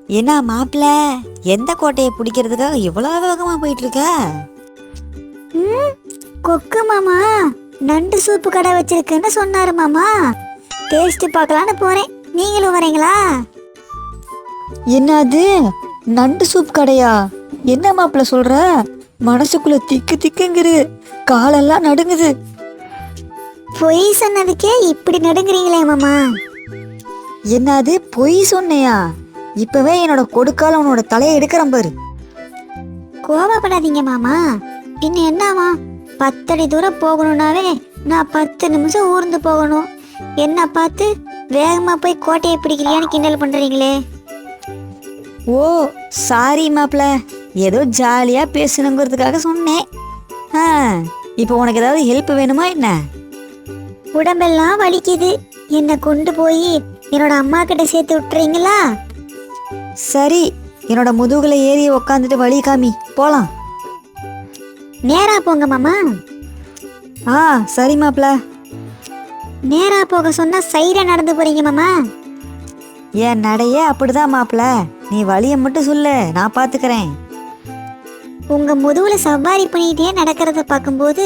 என்ன மாப்பிள்ள, எந்த கோட்டையை பிடிக்கிறதுக்காக இவ்வளவு வேகமா போயிட்டு இருக்க? கொக்கு மாமா நண்டு சூப்பு கடை வச்சிருக்குன்னு சொன்னாரு மாமா. டேஸ்ட் பார்க்கலான்னு போறேன். நீங்களும் வரீங்களா? என்னது நண்டு சூப் கடையா? என்ன மாப்பிள்ள சொல்ற? மனசுக்குள்ள திக்கு திக்குங்குது, காலெல்லாம் நடுங்குது. பொய் சொன்னதுக்கே இப்படி நடுங்குறீங்களே மாமா. என்னது பொய் சொன்னையா? இப்பவே என்னோட கொடுக்கால உன்னோட தலையை எடுக்கிறேன் பாரு. கோபப்படாதீங்க மாமா. இன்னும் என்னவா, 10 அடி தூரம் போகணும்னாவே நான் 10 நிமிஷம் ஊர்ந்து போகணும். என்ன பார்த்து வேகமா போய் கோட்டையை பிடிக்கலையான்னு கிண்டல் பண்றீங்களே. ஓ சாரி மாப்பிள்ள, ஏதோ ஜாலியா பேசணுங்கிறதுக்காக சொன்னேன். இப்போ உனக்கு ஏதாவது ஹெல்ப் வேணுமா என்ன? உடம்பெல்லாம் வலிக்குது. என்னை கொண்டு போய் என்னோட அம்மா கிட்ட சேர்த்து விட்டுறீங்களா? சரி, என்னோட முதுகுல ஏறி உக்காந்துட்டு வழி காமி, போலாம். நேரா போங்க மாமா. சரி மாப்பிள்ள. நேரா போக சொன்னா சைடா நடந்து போறீங்க மாமா. என் நடையே அப்படிதான் மாப்பிள்ள, நீ வழியை மட்டும் சொல்லு, நான் பாத்துக்கிறேன். உங்க முதுகுல சவாரி பண்ணிட்டே நடக்கிறத பார்க்கும்போது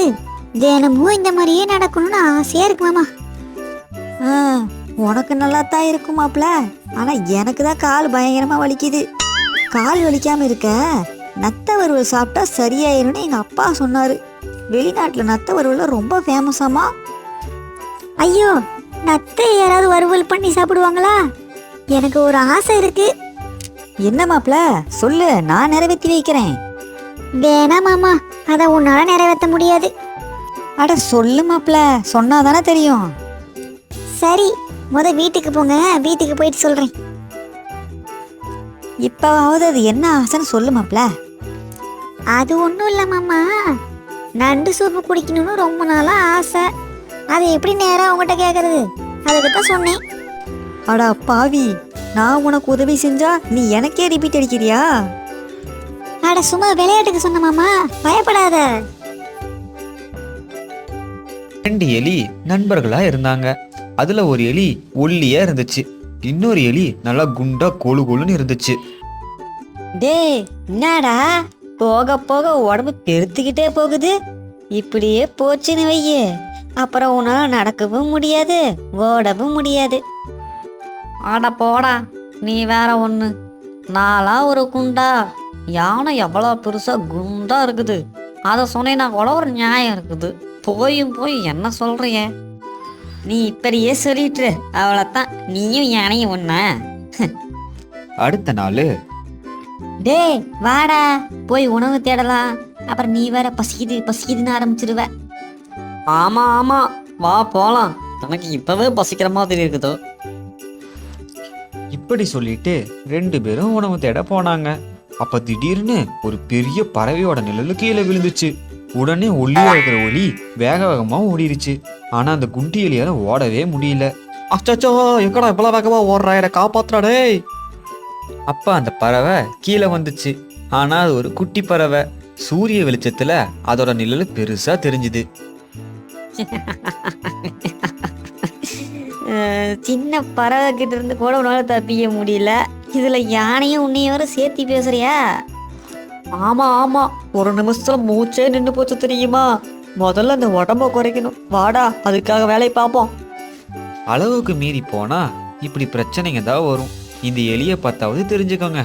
தினமும் இந்த மாதிரியே நடக்கணும்னு ஆசையா இருக்கு மாமா. உனக்கு நல்லா தான் இருக்கும் மாப்பிள்ள, ஆனா எனக்கு தான் கால் பயங்கரமா வலிக்குது. கால் வலிக்காம இருக்க நத்த வறுவல் சாப்பிட்டா சரியாயிரும்னு எங்க அப்பா சொன்னாரு. வெளிநாட்டுல நத்த வறுவல் ரொம்ப ஃபேமஸாமா. ஐயோ, நத்தை யாராவது வறுவல் பண்ணி சாப்பிடுவாங்களா? எனக்கு ஒரு ஆசை இருக்கு. என்ன மாப்பிள்ள சொல்லு, நான் நிறைவேற்றி வைக்கிறேன். வேணா மாமா, அதை உன்னால நிறைவேற்ற முடியாது. அட சொல்லு மாப்பிள்ள, சொன்னாதானே தெரியும். சரி, வீட்டுக்கு போங்க, வீட்டுக்கு போயிட்டு சொல்றேன். இப்பவாவது அது என்ன ஆசைன்னு சொல்லு மாப்பிள்ள. அது ஒன்றும் இல்லை மாமா, நண்டு சூப்பு குடிக்கணும்னு ரொம்ப நாளா ஆசை. அதை எப்படி நேரம் உங்ககிட்ட கேட்கறது? அதுக்கு தான் சொன்னேன். அடா பாவி, நான் உனக்கு உதவி செஞ்சா நீ எனக்கே ரிப்பீட் அடிக்கிறியா? அட சும்மா விளையாட்டுக்கு சொன்ன மாமா, பயப்படாத. 2 எலி நண்பர்களா இருந்தாங்க. அதுல ஒரு எலி ஒல்லியா இருந்துச்சு, இன்னொரு எலி நல்லா குண்டா கொழு கொழுன்னு இருந்துச்சு. டேய், என்னடா போக போக உடம்பு பெருத்துக்கிட்டே போகுது. இப்படியே போச்சுன்னு வையே, அப்புறம் உன்னால நடக்கவும் முடியாது, ஓடவும் முடியாது. ஆட போடா, நீ வேற ஒன்று. நான்லாம் ஒரு குண்டா, யானை எவ்வளோ பெருசா குண்டா இருக்குது. அதை சொன்னேன்னா கூட ஒரு நியாயம் இருக்குது. போய் என்ன சொல்றிய? நீ இப்படியே சொல்லிட்டு அவ்வளோத்தான், நீயும் யானையும் ஒண்ண. அடுத்த நாள், டேய் வாடா, போய் உணவு தேடலாம். அப்புறம் நீ வேற பசிக்குதுன்னு ஆரம்பிச்சிருவ. ஆமா, வா போலாம். எனக்கு இப்பவே பசிக்கிற மாதிரி இருக்குது. இப்படி சொல்லிட்டு 2 பேரும் உணவு தேட போனாங்க. அப்ப திடீர்னு ஒரு பெரிய பறவையோட நிழலு கீழே விழுந்துச்சு. உடனே ஒல்லியா இருக்கிற ஒலி வேக வேகமா ஓடிருச்சு. ஆனா அந்த குண்டி எலியால ஓடவே முடியல. அச்சோ, எங்கடா இவ்வளவு வேகமா ஓடுறா, என்னை காப்பாத்துறாடே. அப்ப அந்த பறவை கீழே வந்துச்சு. ஆனா அது ஒரு குட்டி பறவை. சூரிய வெளிச்சத்துல அதோட நிழலு பெருசா தெரிஞ்சுது. சின்ன பறவை கிட்ட இருந்து கூட உன்னால தப்பிக்க முடியல, இதுல யானையும் உன்னையோட சேர்த்தி பேசுறியா? ஆமா, ஒரு நிமிஷத்துல மூச்சே நின்று போச்சு தெரியுமா. முதல்ல அந்த உடம்ப குறைக்கணும். வாடா, அதுக்காக வேலையை பார்ப்போம். அளவுக்கு மீறி போனா இப்படி பிரச்சனைங்க தான் வரும். இந்த எலியை பார்த்தாவது தெரிஞ்சுக்கோங்க.